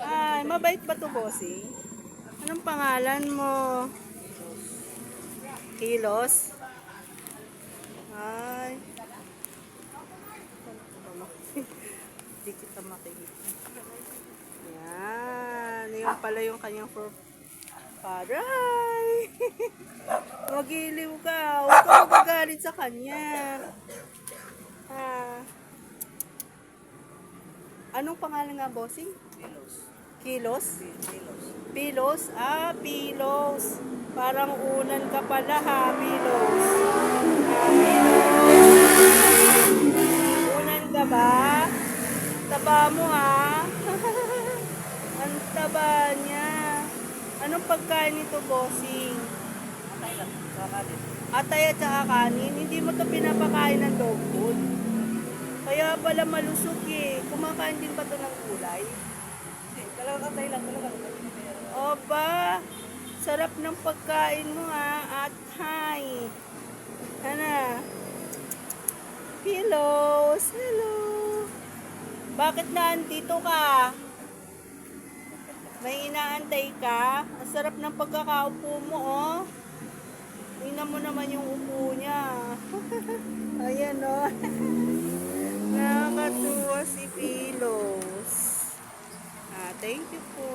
Ay, mabait ba to, bossing? Anong pangalan mo? Kilos? Ay. Hindi kita makikita. Yan. Yung pala yung kanyang father. Ay! Magiliw ka. Huwag ka magagalit sa kanya. Ah. Anong pangalan nga, bossing? Kilos? Pilos? Ah, Pilos. Parang unan ka pala ha, Pilos. Ah, Pilos. Unan ka ba? Taba mo ha? Ang taba niya. Anong pagkain nito, bossing? Atay at saka kanin. Hindi mo to pinapakain ng dog food. Kaya pala malusog eh. Kumakain din ba to ng gulay? Talagang atay lang, talagang. Oba, sarap ng pagkain mo ha, at hi. Ano? Pillows, hello. Bakit naandito ka? May inaantay ka? Ang sarap ng pagkakaupo mo, oh. Tingnan mo naman yung upo niya. Ayan, oh. Nakakatuwa si Pillows. Ah, thank you po.